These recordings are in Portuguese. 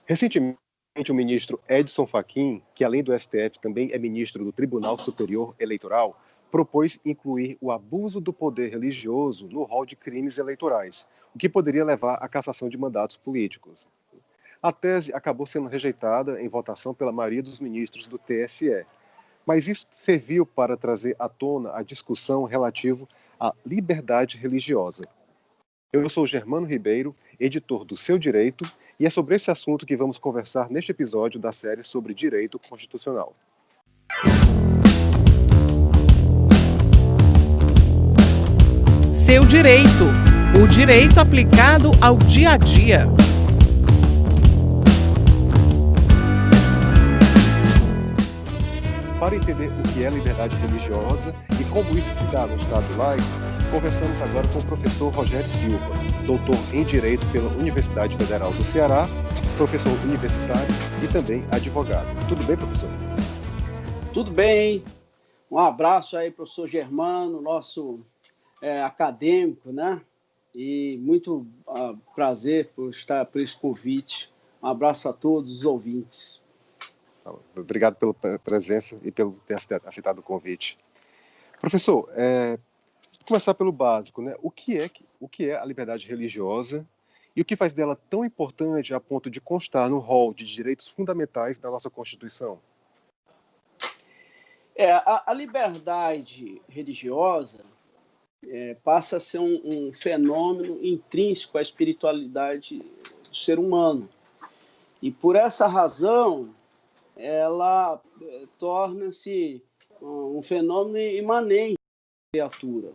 Recentemente, o ministro Edson Fachin, que além do STF também é ministro do Tribunal Superior Eleitoral, propôs incluir o abuso do poder religioso no rol de crimes eleitorais, o que poderia levar à cassação de mandatos políticos. A tese acabou sendo rejeitada em votação pela maioria dos ministros do TSE, mas isso serviu para trazer à tona a discussão relativa à liberdade religiosa. Eu sou Germano Ribeiro, editor do Seu Direito, e é sobre esse assunto que vamos conversar neste episódio da série sobre Direito Constitucional. Seu Direito, o direito aplicado ao dia a dia. Para entender o que é liberdade religiosa e como isso se dá no Estado laico, conversamos agora com o professor Rogério Silva, doutor em Direito pela Universidade Federal do Ceará, professor universitário e também advogado. Tudo bem, professor? Tudo bem. Um abraço aí, professor Germano, nosso acadêmico, né? E muito prazer por esse convite. Um abraço a todos os ouvintes. Obrigado pela presença e pelo ter aceitado o convite. Professor, vou começar pelo básico, né? O que é a liberdade religiosa e o que faz dela tão importante a ponto de constar no rol de direitos fundamentais da nossa Constituição? A liberdade religiosa passa a ser um fenômeno intrínseco à espiritualidade do ser humano. E por essa razão, ela torna-se um fenômeno imanente à criatura.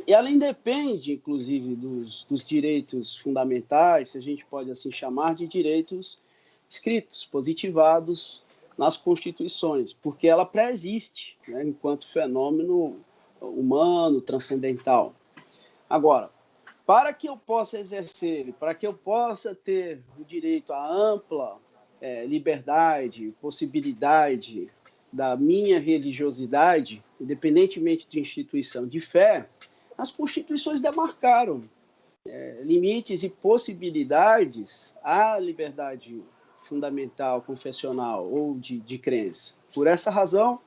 Ela independe, inclusive, dos direitos fundamentais, se a gente pode assim chamar, de direitos escritos, positivados nas constituições, porque ela pré-existe, né, enquanto fenômeno humano, transcendental. Agora, para que eu possa exercer, para que eu possa ter o direito à ampla liberdade, possibilidade da minha religiosidade, independentemente de instituição de fé, as constituições demarcaram limites e possibilidades à liberdade fundamental, confessional ou de crença. Por essa razão,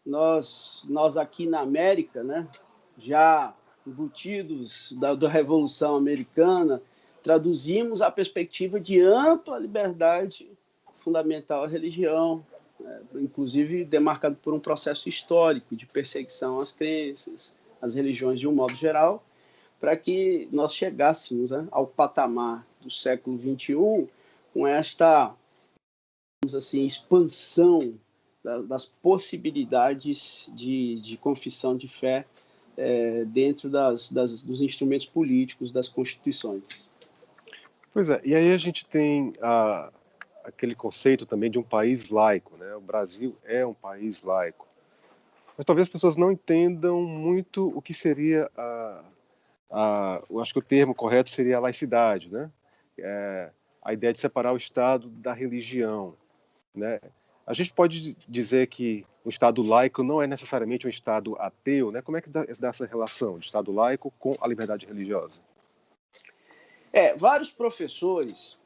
nós aqui na América, né, já embutidos da Revolução Americana, traduzimos a perspectiva de ampla liberdade fundamental à religião, inclusive demarcado por um processo histórico de perseguição às crenças, às religiões de um modo geral, para que nós chegássemos, né, ao patamar do século XXI com esta, vamos assim, expansão das possibilidades de confissão de fé dentro dos instrumentos políticos das constituições. Pois é, e aí a gente tem aquele conceito também de um país laico, né? O Brasil é um país laico. Mas talvez as pessoas não entendam muito o que seria eu acho que o termo correto seria a laicidade, né? A ideia de separar o Estado da religião, né? A gente pode dizer que o Estado laico não é necessariamente um Estado ateu, né? Como é que dá essa relação de Estado laico com a liberdade religiosa? Vários professores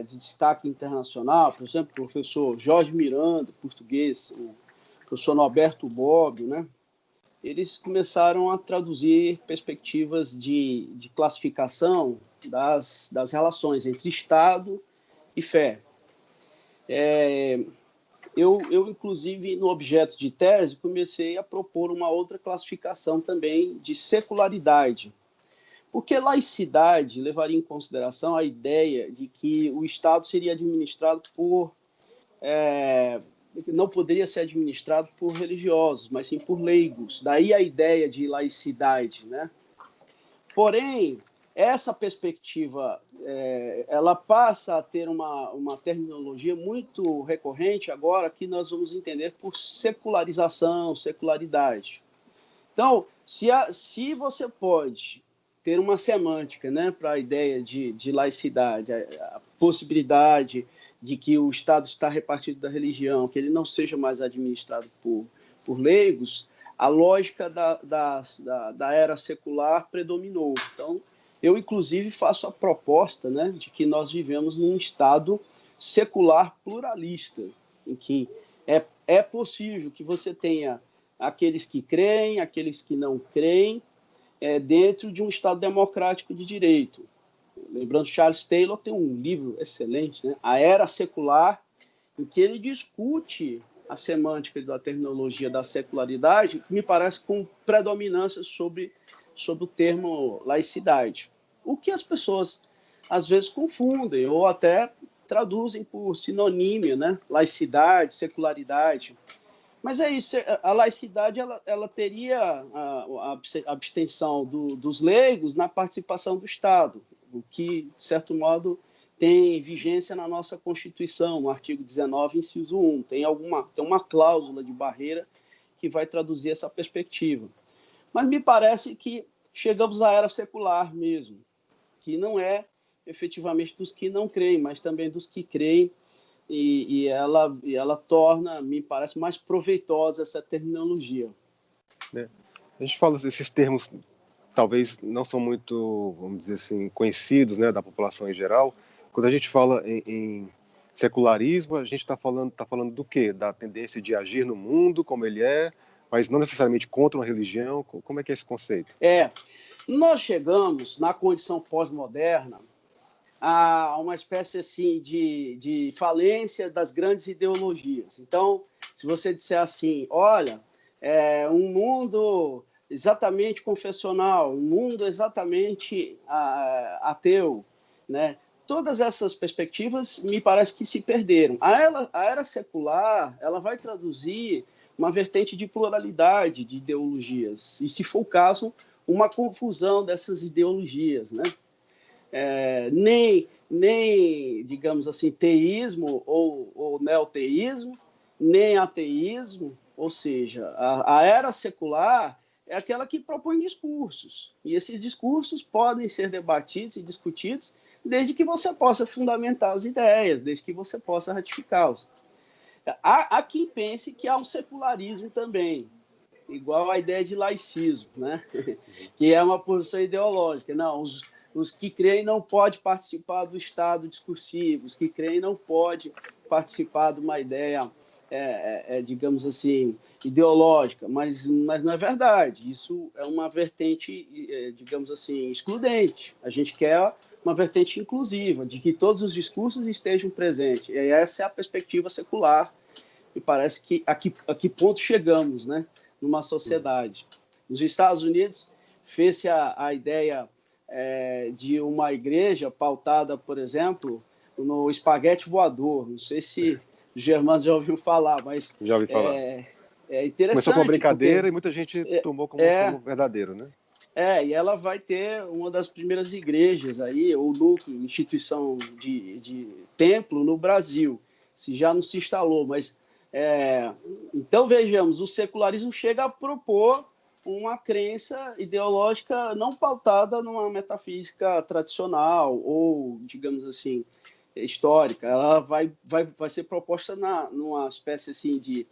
de destaque internacional, por exemplo, o professor Jorge Miranda, português, o professor Norberto Bobbio, né? Eles começaram a traduzir perspectivas de classificação das relações entre Estado e fé. Eu, inclusive, no objeto de tese, comecei a propor uma outra classificação também de secularidade, porque laicidade levaria em consideração a ideia de que o Estado seria administrado não poderia ser administrado por religiosos, mas sim por leigos. Daí a ideia de laicidade, né? Porém, essa perspectiva ela passa a ter uma terminologia muito recorrente agora que nós vamos entender por secularização, secularidade. Então, se você pode ter uma semântica, né, para a ideia de laicidade, a possibilidade de que o Estado está repartido da religião, que ele não seja mais administrado por leigos, a lógica da era secular predominou. Então, Eu, inclusive, faço a proposta, né, de que nós vivemos num Estado secular pluralista, em que é possível que você tenha aqueles que creem, aqueles que não creem, dentro de um Estado democrático de direito. Lembrando, Charles Taylor tem um livro excelente, né, A Era Secular, em que ele discute a semântica da terminologia da secularidade, me parece com predominância sobre o termo laicidade. O que as pessoas, às vezes, confundem ou até traduzem por sinonímia, né? Laicidade, secularidade. Mas é isso, a laicidade ela teria a abstenção dos leigos na participação do Estado, o que, de certo modo, tem vigência na nossa Constituição, no artigo 19, inciso 1. Tem uma cláusula de barreira que vai traduzir essa perspectiva. Mas me parece que chegamos à era secular mesmo, que não é efetivamente dos que não creem, mas também dos que creem, e ela torna, me parece, mais proveitosa essa terminologia. A gente fala esses termos, talvez não são muito, vamos dizer assim, conhecidos, né, da população em geral. Quando a gente fala em secularismo, a gente está falando do quê? Da tendência de agir no mundo como ele é, mas não necessariamente contra uma religião. Como é que é esse conceito? Nós chegamos na condição pós-moderna a uma espécie assim de falência das grandes ideologias. Então, se você disser assim, olha, um mundo exatamente confessional, um mundo exatamente ateu, né? Todas essas perspectivas me parece que se perderam. A era secular, ela vai traduzir uma vertente de pluralidade de ideologias, e, se for o caso, uma confusão dessas ideologias, né? Nem, digamos assim, teísmo ou neoteísmo, nem ateísmo, ou seja, a era secular é aquela que propõe discursos, e esses discursos podem ser debatidos e discutidos desde que você possa fundamentar as ideias, desde que você possa ratificá-los. Há quem pense que há um secularismo também, igual a ideia de laicismo, né? Que é uma posição ideológica. Não, os que creem não podem participar do Estado discursivo, os que creem não podem participar de uma ideia, digamos assim, ideológica, mas não é verdade. Isso é uma vertente, digamos assim, excludente. A gente quer uma vertente inclusiva, de que todos os discursos estejam presentes. E essa é a perspectiva secular, e parece que a que ponto chegamos, né, numa sociedade. Nos Estados Unidos, fez-se a ideia de uma igreja pautada, por exemplo, no espaguete voador. Não sei se o Germano já ouviu falar, mas já ouvi falar. É interessante. Começou com uma brincadeira e muita gente tomou como verdadeiro, né? E ela vai ter uma das primeiras igrejas aí, ou núcleo, instituição de templo no Brasil, se já não se instalou, mas então vejamos, o secularismo chega a propor uma crença ideológica não pautada numa metafísica tradicional ou, digamos assim, histórica. Ela vai ser proposta numa espécie assim de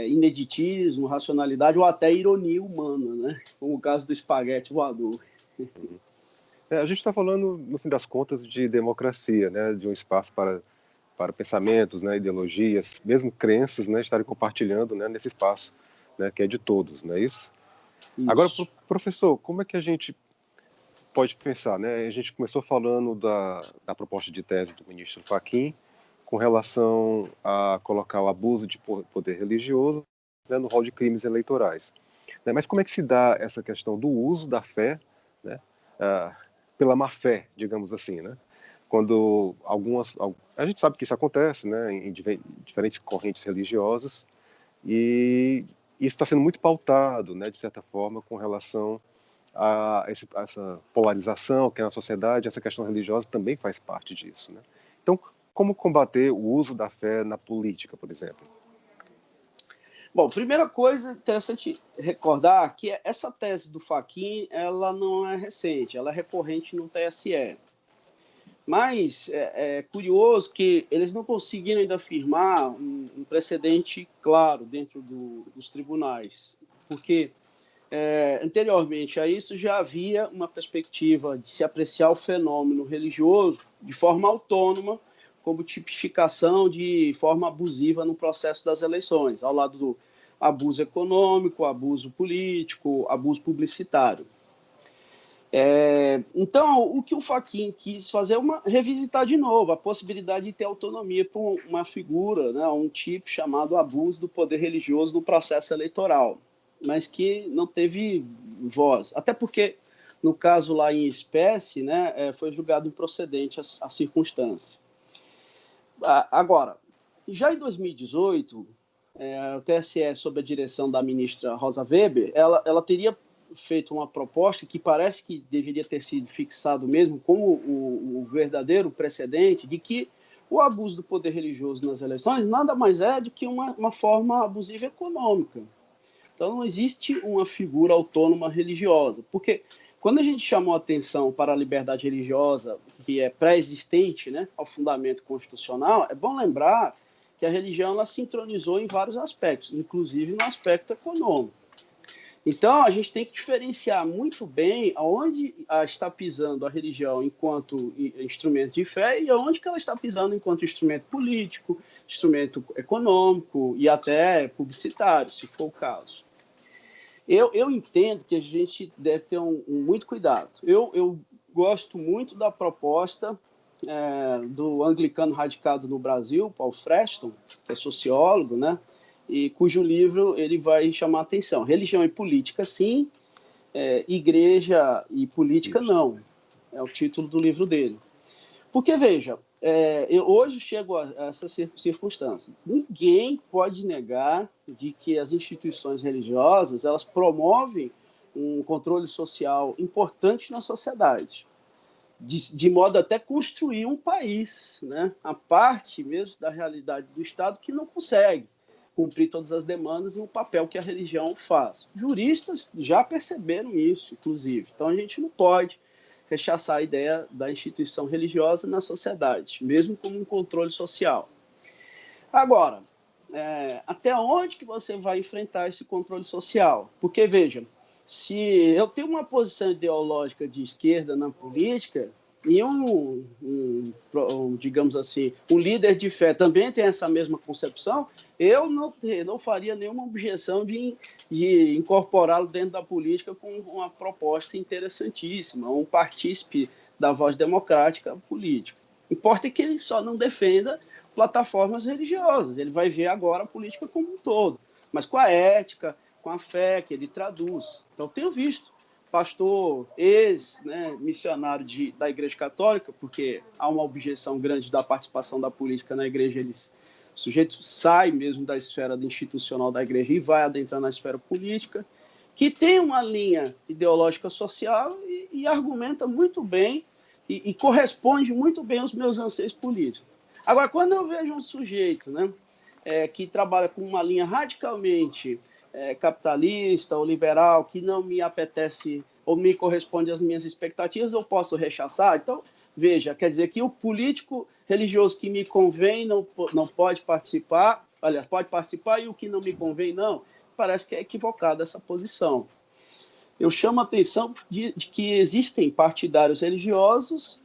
ineditismo, racionalidade ou até ironia humana, né? Como o caso do espaguete voador. A gente está falando, no fim das contas, de democracia, né? De um espaço para pensamentos, né? Ideologias, mesmo crenças, né? Estarem compartilhando, né? Nesse espaço, né? Que é de todos, não é isso? Agora, professor, como é que a gente pode pensar, né? A gente começou falando da proposta de tese do ministro Fachin com relação a colocar o abuso de poder religioso, né, no rol de crimes eleitorais. Né? Mas como é que se dá essa questão do uso da fé, né, pela má fé, digamos assim, né? Quando a gente sabe que isso acontece, né, em diferentes correntes religiosas, e isso está sendo muito pautado, né, de certa forma, com relação a essa polarização que é na sociedade. Essa questão religiosa também faz parte disso, né? Então, como combater o uso da fé na política, por exemplo? Bom, primeira coisa, interessante recordar que essa tese do Fachin, ela não é recente, ela é recorrente no TSE. Mas é curioso que eles não conseguiram ainda afirmar um precedente claro dentro dos tribunais, porque anteriormente a isso, já havia uma perspectiva de se apreciar o fenômeno religioso de forma autônoma, como tipificação de forma abusiva no processo das eleições, ao lado do abuso econômico, abuso político, abuso publicitário. Então, o que o Fachin quis fazer é revisitar de novo a possibilidade de ter autonomia para uma figura, né, um tipo chamado abuso do poder religioso no processo eleitoral, mas que não teve voz. Até porque, no caso lá em espécie, né, foi julgado improcedente a circunstância. Agora, já em 2018, o TSE, sob a direção da ministra Rosa Weber, ela teria feito uma proposta que parece que deveria ter sido fixado mesmo como o verdadeiro precedente de que o abuso do poder religioso nas eleições nada mais é do que uma forma abusiva econômica. Então, não existe uma figura autônoma religiosa, porque quando a gente chamou a atenção para a liberdade religiosa, que é pré-existente, né, ao fundamento constitucional, é bom lembrar que a religião ela sincronizou em vários aspectos, inclusive no aspecto econômico. Então, a gente tem que diferenciar muito bem aonde está pisando a religião enquanto instrumento de fé e aonde que ela está pisando enquanto instrumento político, instrumento econômico e até publicitário, se for o caso. Eu entendo que a gente deve ter muito cuidado. Eu gosto muito da proposta do anglicano radicado no Brasil, Paul Freston, que é sociólogo, né? E cujo livro ele vai chamar a atenção. Religião e política, sim, igreja e política, não. É o título do livro dele. Porque, veja, eu hoje chego a essa circunstância. Ninguém pode negar de que as instituições religiosas elas promovem um controle social importante na sociedade, de modo até construir um país, né? A parte mesmo da realidade do Estado que não consegue cumprir todas as demandas e o papel que a religião faz. Juristas já perceberam isso, inclusive. Então, a gente não pode rechaçar a ideia da instituição religiosa na sociedade, mesmo como um controle social. Agora, até onde que você vai enfrentar esse controle social? Porque, veja, se eu tenho uma posição ideológica de esquerda na política e digamos assim, um líder de fé também tem essa mesma concepção, eu não faria nenhuma objeção de incorporá-lo dentro da política com uma proposta interessantíssima, um partícipe da voz democrática política. Importa que ele só não defenda plataformas religiosas, ele vai ver agora a política como um todo, mas com a ética, com a fé que ele traduz. Então, tenho visto pastor ex-missionário da Igreja Católica, porque há uma objeção grande da participação da política na Igreja, o sujeito sai mesmo da esfera institucional da Igreja e vai adentrar na esfera política, que tem uma linha ideológica social e argumenta muito bem e corresponde muito bem aos meus anseios políticos. Agora, quando eu vejo um sujeito, né, que trabalha com uma linha radicalmente capitalista ou liberal, que não me apetece ou me corresponde às minhas expectativas, eu posso rechaçar. Então, veja, quer dizer que o político religioso que me convém não pode participar, aliás, pode participar e o que não me convém não. Parece que é equivocada essa posição. Eu chamo a atenção de que existem partidários religiosos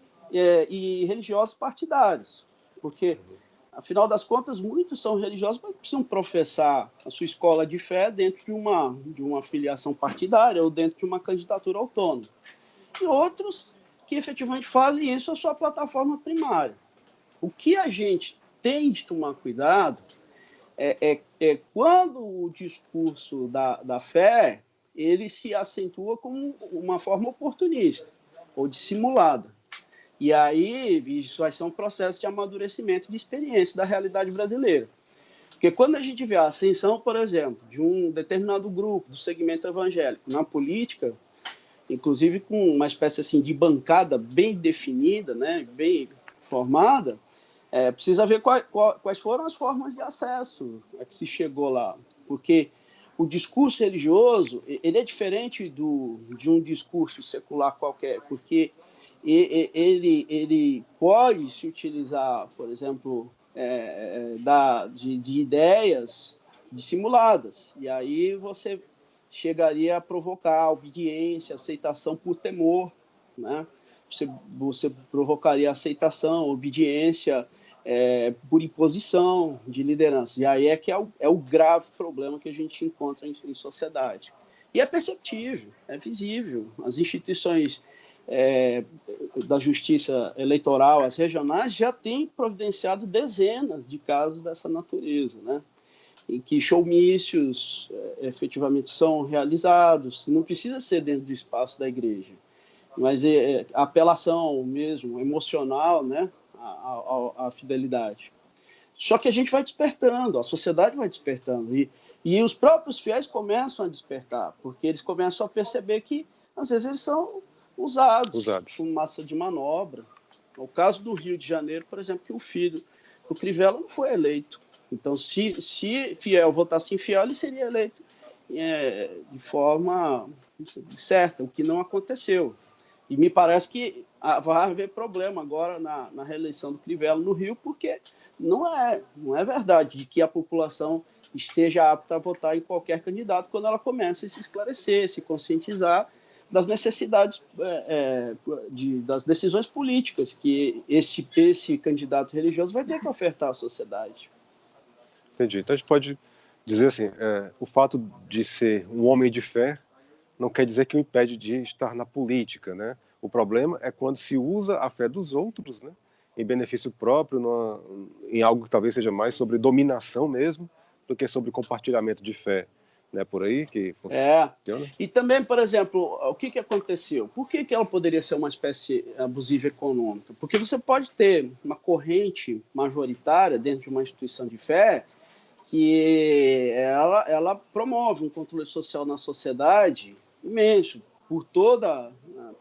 e religiosos partidários, porque afinal das contas, muitos são religiosos, mas precisam professar a sua escola de fé dentro de uma filiação partidária ou dentro de uma candidatura autônoma. E outros que efetivamente fazem isso a sua plataforma primária. O que a gente tem de tomar cuidado é quando o discurso da fé ele se acentua como uma forma oportunista ou dissimulada. E aí, isso vai ser um processo de amadurecimento de experiência da realidade brasileira. Porque quando a gente vê a ascensão, por exemplo, de um determinado grupo do segmento evangélico na política, inclusive com uma espécie assim, de bancada bem definida, né, bem formada, precisa ver quais foram as formas de acesso a que se chegou lá. Porque o discurso religioso ele é diferente de um discurso secular qualquer, porque ele pode se utilizar, por exemplo, de ideias dissimuladas. E aí você chegaria a provocar obediência, aceitação por temor, né? Você provocaria aceitação, obediência por imposição de liderança. E aí é que é o grave problema que a gente encontra em sociedade. E é perceptível, é visível. As instituições da justiça eleitoral, as regionais, já têm providenciado dezenas de casos dessa natureza, né? Em que showmícios efetivamente são realizados, não precisa ser dentro do espaço da igreja, mas a apelação mesmo, emocional, né, à fidelidade. Só que a gente vai despertando, a sociedade vai despertando, e os próprios fiéis começam a despertar, porque eles começam a perceber que, às vezes, eles são usados. Com massa de manobra. O caso do Rio de Janeiro, por exemplo, que o filho do Crivella não foi eleito. Então, se fiel votasse infiel, ele seria eleito de forma certa, o que não aconteceu. E me parece que vai haver problema agora na reeleição do Crivella no Rio, porque não é verdade de que a população esteja apta a votar em qualquer candidato quando ela começa a se esclarecer, se conscientizar das necessidades, das decisões políticas que esse candidato religioso vai ter que ofertar à sociedade. Entendi. Então a gente pode dizer assim, o fato de ser um homem de fé não quer dizer que o impede de estar na política, né? O problema é quando se usa a fé dos outros, né, em benefício próprio, em algo que talvez seja mais sobre dominação mesmo, do que sobre compartilhamento de fé. Não é por aí que funciona? E também, por exemplo, o que aconteceu? Por que ela poderia ser uma espécie abusiva econômica? Porque você pode ter uma corrente majoritária dentro de uma instituição de fé que ela promove um controle social na sociedade imenso, por toda,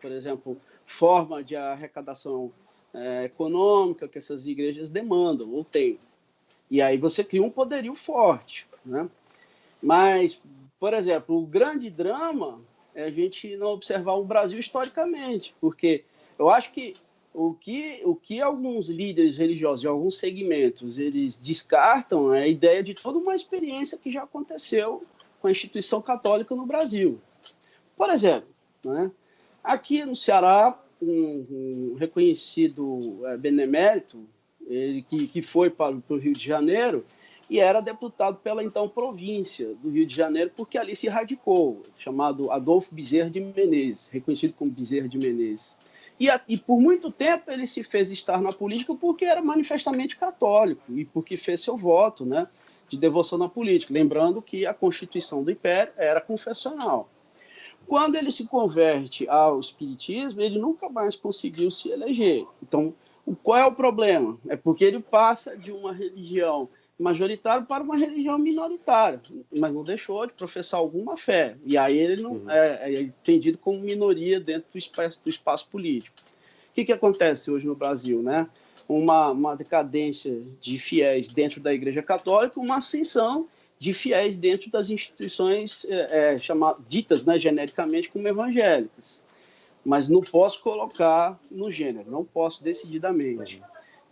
por exemplo, forma de arrecadação econômica que essas igrejas demandam ou têm. E aí você cria um poderio forte, né? Mas, por exemplo, o grande drama é a gente não observar o Brasil historicamente, porque eu acho que o que alguns líderes religiosos de alguns segmentos eles descartam é a ideia de toda uma experiência que já aconteceu com a instituição católica no Brasil. Por exemplo, né, aqui no Ceará, um reconhecido benemérito, ele que foi para o Rio de Janeiro, e era deputado pela então província do Rio de Janeiro, porque ali se radicou, chamado Adolfo Bezerra de Menezes, reconhecido como Bezerra de Menezes. E por muito tempo ele se fez estar na política porque era manifestamente católico e porque fez seu voto, né, de devoção na política, lembrando que a Constituição do Império era confessional. Quando ele se converte ao espiritismo, ele nunca mais conseguiu se eleger. Então, qual é o problema? É porque ele passa de uma religião majoritária para uma religião minoritária, mas não deixou de professar alguma fé. E aí ele não é entendido como minoria dentro do espaço político. O que acontece hoje no Brasil, né? Uma decadência de fiéis dentro da Igreja Católica, uma ascensão de fiéis dentro das instituições ditas, né, genericamente como evangélicas. Mas não posso colocar no gênero, não posso decididamente.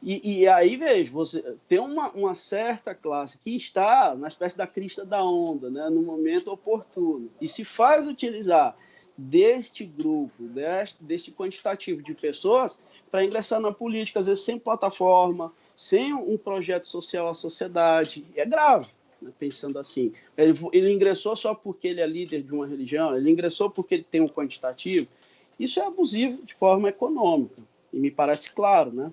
E aí, veja, você tem uma certa classe que está na espécie da crista da onda, né, no momento oportuno, e se faz utilizar deste grupo, deste quantitativo de pessoas para ingressar na política, às vezes sem plataforma, sem um projeto social à sociedade. É grave. Pensando assim, ele ingressou só porque ele é líder de uma religião, ele ingressou porque ele tem um quantitativo. Isso é abusivo de forma econômica, e me parece claro, né?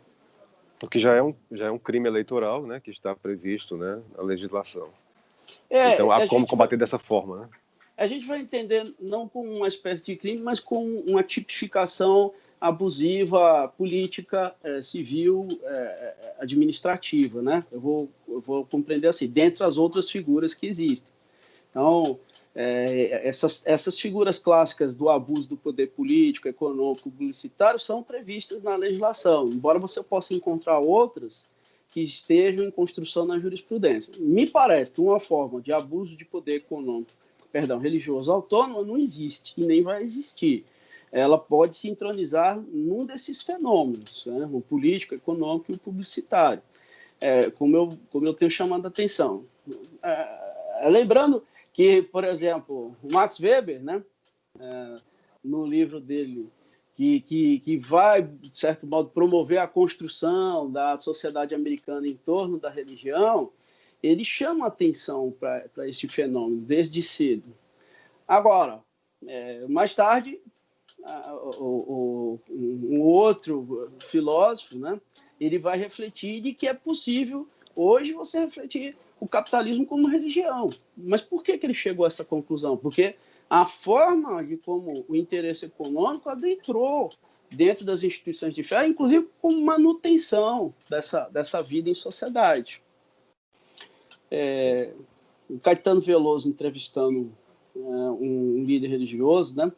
Porque já é um crime eleitoral, né, que está previsto, né, na legislação. Então há como combater dessa forma, né? A gente vai entender não como uma espécie de crime, mas como uma tipificação abusiva política, civil, administrativa, né? Eu vou compreender assim, dentre as outras figuras que existem. Então, essas figuras clássicas do abuso do poder político, econômico, publicitário são previstas na legislação, embora você possa encontrar outras que estejam em construção na jurisprudência. Me parece que uma forma de abuso de poder econômico, religioso autônomo não existe e nem vai existir. Ela pode se entronizar num desses fenômenos, né? O político, econômico e o publicitário, como eu tenho chamado a atenção. Lembrando que, por exemplo, o Max Weber, né, no livro dele, que vai, de certo modo, promover a construção da sociedade americana em torno da religião, ele chama atenção para esse fenômeno desde cedo. Agora, mais tarde, um outro filósofo, né, ele vai refletir de que é possível hoje você refletir o capitalismo como religião. Mas por que ele chegou a essa conclusão? Porque a forma de como o interesse econômico adentrou dentro das instituições de fé, inclusive como manutenção dessa vida em sociedade. O Caetano Veloso, entrevistando um líder religioso, né,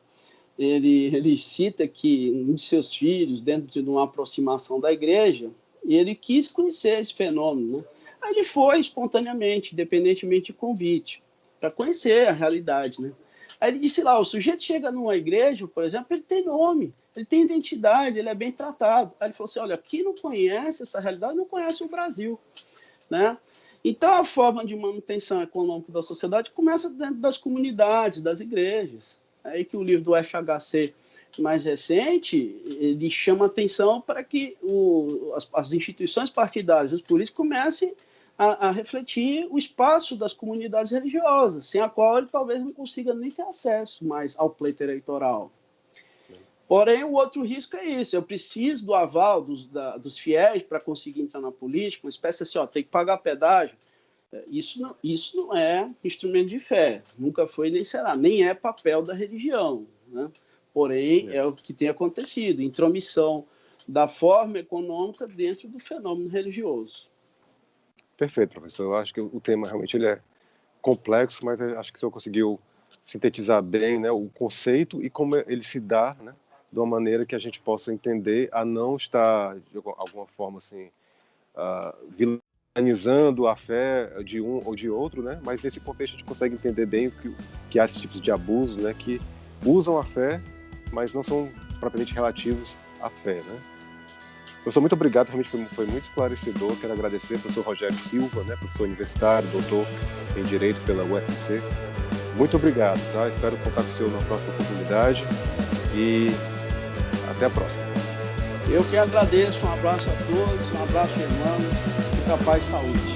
ele cita que um de seus filhos, dentro de uma aproximação da igreja, ele quis conhecer esse fenômeno, né? Aí ele foi espontaneamente, independentemente de convite, para conhecer a realidade, né? Aí ele disse lá, o sujeito chega numa igreja, por exemplo, ele tem nome, ele tem identidade, ele é bem tratado. Aí ele falou assim, olha, quem não conhece essa realidade não conhece o Brasil, né? Então, a forma de manutenção econômica da sociedade começa dentro das comunidades, das igrejas. É aí que o livro do FHC mais recente, ele chama atenção para que as instituições partidárias, os políticos, comecem a refletir o espaço das comunidades religiosas, sem a qual ele talvez não consiga nem ter acesso mais ao pleito eleitoral. Porém, o outro risco é isso, eu preciso do aval dos fiéis para conseguir entrar na política, uma espécie assim, tem que pagar pedágio. Isso não é instrumento de fé, nunca foi nem será, nem é papel da religião, né? Porém, é o que tem acontecido, intromissão da forma econômica dentro do fenômeno religioso. Perfeito, professor. Eu acho que o tema realmente ele é complexo, mas eu acho que o senhor conseguiu sintetizar bem, né, o conceito e como ele se dá, né, de uma maneira que a gente possa entender a não estar, de alguma forma, assim, vilanizando a fé de um ou de outro, né, mas nesse contexto a gente consegue entender bem que há esses tipos de abusos, né, que usam a fé, mas não são propriamente relativos à fé, né. Professor, muito obrigado, realmente foi muito esclarecedor. Quero agradecer ao professor Rogério Silva, né, professor universitário, doutor em Direito pela UFC. Muito obrigado, tá? Espero contar com o senhor na próxima oportunidade e até a próxima. Eu que agradeço, um abraço a todos, um abraço, irmão, fica paz e saúde.